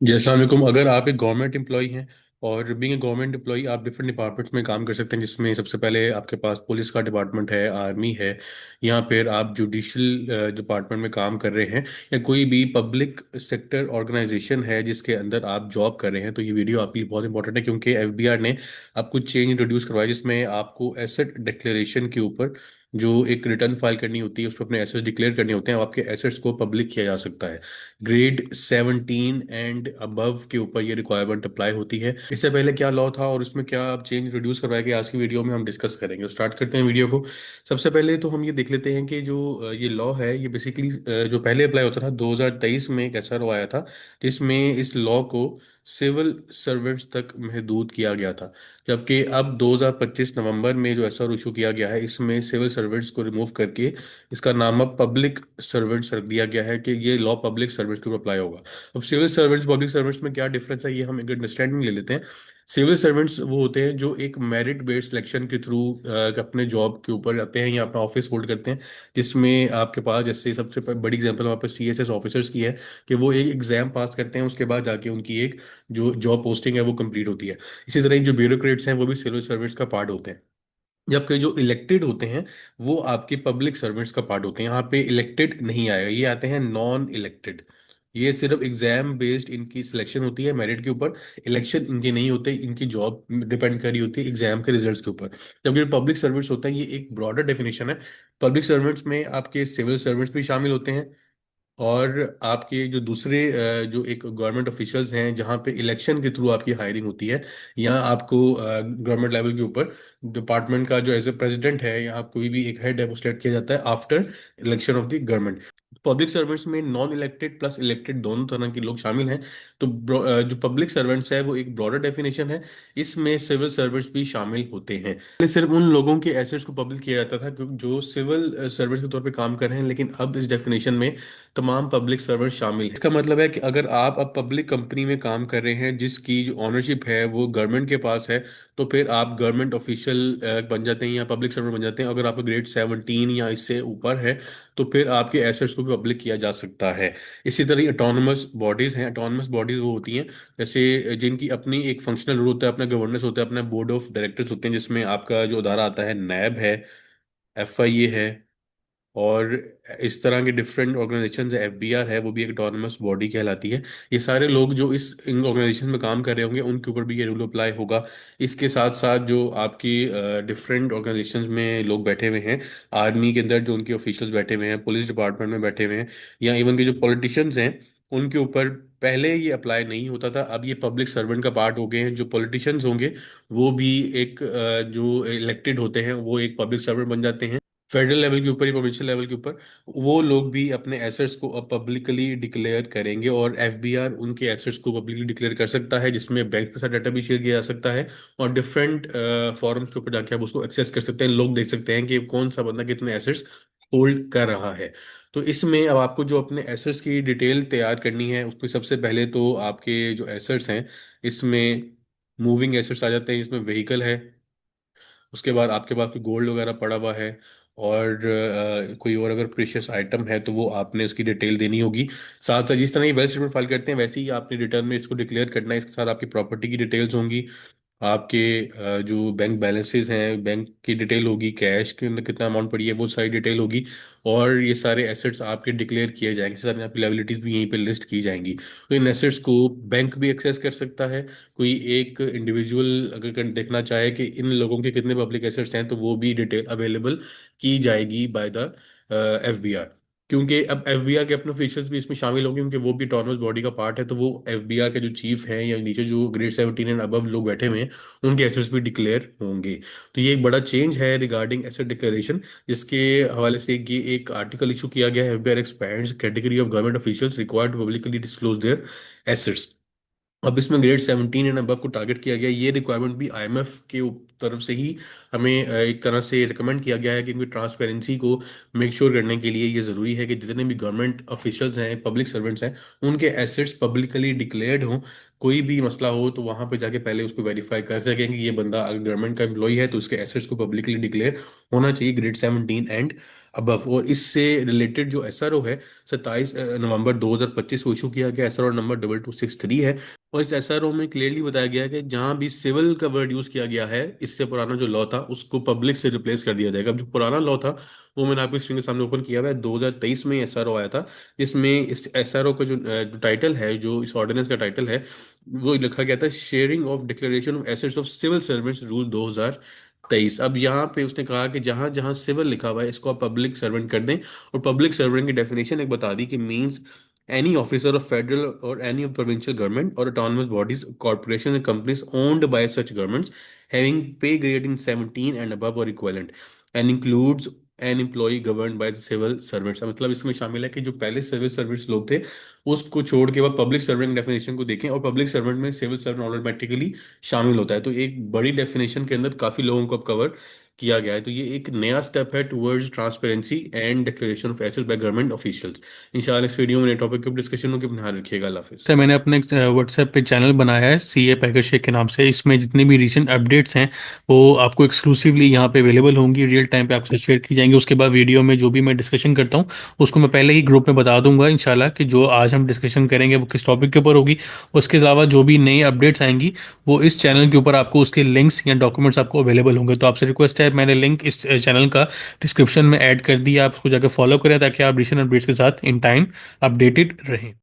जी अस्सलाम वालेकुम। अगर आप एक गवर्नमेंट एम्प्लॉय हैं और बीइंग ए गवर्नमेंट एम्प्लॉय आप डिफरेंट डिपार्टमेंट्स में काम कर सकते हैं, जिसमें सबसे पहले आपके पास पुलिस का डिपार्टमेंट है, आर्मी है, या फिर आप जुडिशल डिपार्टमेंट में काम कर रहे हैं, या कोई भी पब्लिक सेक्टर ऑर्गेनाइजेशन है जिसके अंदर आप जॉब कर रहे हैं। तो ये वीडियो आपके लिए बहुत इंपॉर्टेंट है, क्योंकि एफबीआर ने अब कुछ चेंज इंट्रोड्यूस करवाया, जिसमें आपको एसेट डिक्लेरेशन के ऊपर जो एक रिटर्न फाइल करनी होती है, उस पर अपने एसेट्स डिक्लेयर करने होते हैं। अब आपके एसेट्स को पब्लिक किया जा सकता है। ग्रेड 17 एंड अबव के ऊपर ये रिक्वायरमेंट अप्लाई होती है। इससे पहले क्या लॉ था और उसमें क्या अब चेंज इंट्रोड्यूस करवाया गया, आज की वीडियो में हम डिस्कस करेंगे। स्टार्ट करते हैं वीडियो को। सबसे पहले तो हम ये देख लेते हैं कि जो ये लॉ है, ये बेसिकली जो पहले अप्लाई होता था 2023 में एक ऐसा लॉ आया था, जिसमें इस लॉ को सिविल सर्वेंट्स तक महदूद किया गया था। जबकि अब 2025 नवंबर में जो ऐसा इशू किया गया है, इसमें सिविल सर्वेंट्स को रिमूव करके इसका नाम अब पब्लिक सर्वेंट्स रख दिया गया है, कि ये लॉ पब्लिक सर्वेंट्स के ऊपर अप्लाई होगा। अब सिविल सर्वेंट्स पब्लिक सर्वेंट्स में क्या डिफरेंस है, ये हम एक अंडरस्टैंडिंग ले लेते हैं। सिविल सर्वेंट्स वो होते हैं जो एक मेरिट बेस्ड सिलेक्शन के थ्रू अपने जॉब के ऊपर जाते हैं या अपना ऑफिस होल्ड करते हैं, जिसमें आपके पास जैसे सबसे बड़ी एग्जांपल वहाँ पर सीएसएस ऑफिसर्स की है, कि वो एक एग्जाम पास करते हैं, उसके बाद जाके उनकी एक जो जॉब पोस्टिंग है वो कंप्लीट होती है। इसी तरह जो ब्यूरोक्रेट्स हैं वो भी सिविल सर्वेंट्स का पार्ट होते हैं। जबकि जो इलेक्टेड होते हैं वो आपके पब्लिक सर्वेंट्स का पार्ट होते हैं। यहाँ पे इलेक्टेड नहीं आएगा, ये आते हैं नॉन इलेक्टेड। ये सिर्फ एग्जाम बेस्ड इनकी सिलेक्शन होती है मेरिट के ऊपर। इलेक्शन इनके नहीं होते, इनकी जॉब डिपेंड कर रही होती है एग्जाम के रिजल्ट्स के ऊपर। जबकि पब्लिक सर्वेंट्स होते हैं, ये एक ब्रॉडर डेफिनेशन है। पब्लिक सर्वेंट्स में आपके सिविल सर्वेंट्स भी शामिल होते हैं, और आपके जो दूसरे जो एक गवर्नमेंट ऑफिशियल्स हैं, जहाँ पे इलेक्शन के थ्रू आपकी हायरिंग होती है, या आपको गवर्नमेंट लेवल के ऊपर डिपार्टमेंट का जो एज ए प्रेसिडेंट है या कोई भी एक हेड है वो सिलेक्ट किया जाता है after election of the government. Public servants में नॉन इलेक्टेड प्लस इलेक्टेड दोनों तरह के लोग शामिल हैं। तो जो पब्लिक सर्वेंट्स है वो एक ब्रॉडर डेफिनेशन है, इसमें सिविल सर्वेंट्स भी शामिल होते हैं। पहले सिर्फ उन लोगों के एसेट्स को पब्लिक किया जाता था क्योंकि जो सिविल सर्वेंट्स के तौर पे काम कर रहे हैं, लेकिन अब इस डेफिनेशन में तमाम पब्लिक सर्वेंट शामिल हैं। इसका मतलब है कि अगर आप अब पब्लिक कंपनी में काम कर रहे हैं जिसकी जो ऑनरशिप है वो गवर्नमेंट के पास है, तो फिर आप गवर्नमेंट ऑफिशियल बन जाते हैं या पब्लिक सर्वेंट बन जाते हैं। अगर आपका ग्रेड 17 या इससे ऊपर है, तो फिर आपके एसेट्स को भी पब्लिक किया जा सकता है। इसी तरह ऑटोनमस बॉडीज हैं। ऑटोनमस बॉडीज वो होती हैं जैसे जिनकी अपनी एक फंक्शनल रूल होता है, अपना गवर्नेंस होता है, अपना बोर्ड ऑफ डायरेक्टर्स होते हैं, जिसमें आपका जो अदारा आता है नैब है, एफआईए है, और इस तरह के डिफरेंट ऑर्गेनाइजेशन है। एफबीआर है, वो भी एक ऑटोनमस बॉडी कहलाती है। ये सारे लोग जो इस इन ऑर्गेनाइजेशन में काम कर रहे होंगे उनके ऊपर भी ये रूल अप्लाई होगा। इसके साथ साथ जो आपकी डिफरेंट ऑर्गेनाइजेशंस में लोग बैठे हुए हैं, आर्मी के अंदर जो उनके ऑफिशियल्स बैठे हुए हैं, पुलिस डिपार्टमेंट में बैठे हुए हैं, या इवन के जो पॉलिटिशियंस हैं, उनके ऊपर पहले ये अप्लाई नहीं होता था। अब ये पब्लिक सर्वेंट का पार्ट हो गए हैं। जो पॉलिटिशियंस होंगे वो भी एक जो इलेक्टेड होते हैं वो एक पब्लिक सर्वेंट बन जाते हैं। फेडरल लेवल के ऊपर या प्रोविंशियल लेवल के ऊपर वो लोग भी अपने एसेट्स को अब पब्लिकली डिक्लेयर करेंगे, और एफबीआर उनके एसेट्स को पब्लिकली डिक्लेयर कर सकता है, जिसमें बैंक के साथ डाटा भी शेयर किया जा सकता है। और डिफरेंट फॉरम्स के ऊपर जाके आप उसको एक्सेस कर सकते हैं। लोग देख सकते हैं कि कौन सा बंदा कितने एसेट्स होल्ड कर रहा है। तो इसमें अब आपको जो अपने एसेट्स की डिटेल तैयार करनी है, उसमें सबसे पहले तो आपके जो एसेट्स हैं, इसमें मूविंग एसेट्स आ जाते हैं, इसमें व्हीकल है। उसके बाद आपके पास कोई गोल्ड वगैरह पड़ा हुआ है, और कोई और अगर प्रीशियस आइटम है तो वो आपने उसकी डिटेल देनी होगी। साथ साथ जिस तरह ये वेल्थ स्टेटमेंट फाइल करते हैं, वैसे ही आपने रिटर्न में इसको डिक्लेयर करना है। इसके साथ आपकी प्रॉपर्टी की डिटेल्स होंगी, आपके जो बैंक बैलेंसेस हैं, बैंक की डिटेल होगी, कैश के अंदर कितना अमाउंट पड़ी है वो सारी डिटेल होगी, और ये सारे एसेट्स आपके डिक्लेयर किए जाएंगे। इस तरह आपकी लाइबिलिटीज भी यहीं पे लिस्ट की जाएंगी। तो इन एसेट्स को बैंक भी एक्सेस कर सकता है। कोई एक इंडिविजुअल अगर देखना चाहे कि इन लोगों के कितने पब्लिक एसेट्स हैं, तो वो भी डिटेल अवेलेबल की जाएगी बाय द एफबीआर। क्योंकि अब एफबीआर के अपने ऑफिशियल्स भी इसमें शामिल होंगे, क्योंकि वो भी ऑटोनमस बॉडी का पार्ट है। तो वो एफबीआर के जो चीफ हैं या नीचे जो ग्रेड 17 एंड अबव लोग बैठे हुए हैं, उनके एसेट्स भी डिक्लेयर होंगे। तो ये एक बड़ा चेंज है रिगार्डिंग एसेट डिक्लेरेशन, जिसके हवाले से ये एक आर्टिकल इशू किया गया है। FBR expands category of government officials required to publicly disclose their assets. अब इसमें ग्रेड 17 एंड अबव को टारगेट किया गया। ये रिक्वायरमेंट भी आईएमएफ के तरफ से ही हमें एक तरह से रिकमेंड किया गया है, क्योंकि ट्रांसपेरेंसी को मेक श्योर करने के लिए ये ज़रूरी है कि जितने भी गवर्नमेंट ऑफिशियल्स हैं, पब्लिक सर्वेंट्स हैं, उनके एसेट्स पब्लिकली डिक्लेयर्ड हों। कोई भी मसला हो तो वहां पे जाके पहले उसको वेरीफाई कर सकें कि ये बंदा अगर गवर्नमेंट का एम्प्लॉय है तो उसके एसेट्स को पब्लिकली डिक्लेयर होना चाहिए, ग्रेड 17 एंड अबव। और इससे रिलेटेड जो एसआरओ है, 27 नवंबर 2025 को इशू किया गया। एसआरओ नंबर 2263 है। और इस एसआरओ में क्लियरली बताया गया है कि जहां भी सिविल का वर्ड यूज किया गया है, इससे पुराना जो लॉ था उसको पब्लिक से रिप्लेस कर दिया जाएगा। अब जो पुराना लॉ था वो मैंने आपको स्क्रीन के सामने ओपन किया हुआ है। 2023 में एसआरओ आया था, जिसमें इस एसआरओ का जो टाइटल है, जो इस ऑर्डिनेंस का टाइटल है, वो लिखा गया था sharing of declaration of assets of civil servants rule 2023। अब यहाँ पे उसने कहा कि जहां जहां सिविल लिखा हुआ है इसको आप पब्लिक सर्वेंट कर दें। और पब्लिक सर्वेंट की डेफिनेशन एक बता दी कि means any officer of federal or any of provincial government or autonomous bodies, corporations and companies owned by such governments having pay grade in 17 and above or equivalent, and includes an employee governed by the civil servants। मतलब इसमें शामिल है कि जो पहले civil service लोग थे उसको छोड़ के बाद पब्लिक सर्वेंट डेफिनेशन को देखें, और पब्लिक सर्वेंट में सिविल सर्वेंट ऑटोमेटिकली शामिल होता है। तो एक बड़ी डेफिनेशन के अंदर काफी लोगों को अब कवर किया गया है। तो ये एक नया स्टेप है towards transparency and declaration of asset by government officials. इंशाल्लाह इस वीडियो में नए टॉपिक के ऊपर डिस्कशन होगी। अपना ध्यान रखिएगा। अल्लाह हाफिज़। सर, मैंने अपने व्हाट्सएप पे चैनल बनाया है सीए पैकेज शेख के नाम से। इसमें जितनी भी रीसेंट अपडेट्स हैं वो आपको एक्सक्लूसिवली यहाँ पे अवेलेबल होंगी, रियल टाइम पे आपसे शेयर की जाएंगी। उसके बाद वीडियो में जो भी मैं डिस्कशन करता हूँ उसको मैं पहले ही ग्रुप में बता दूंगा इंशाल्लाह कि जो आज हम डिस्कशन करेंगे वो किस टॉपिक के ऊपर होगी। उसके अलावा जो भी नई अपडेट्स आएंगी वो इस चैनल के ऊपर आपको उसके लिंक्स या डॉक्यूमेंट्स आपको अवेलेबल होंगे। तो आपसे रिक्वेस्ट है, मैंने लिंक इस चैनल का डिस्क्रिप्शन में ऐड कर दिया, आप उसको जाकर फॉलो करें ताकि आप रिसेंट अपडेट्स के साथ इन टाइम अपडेटेड रहें।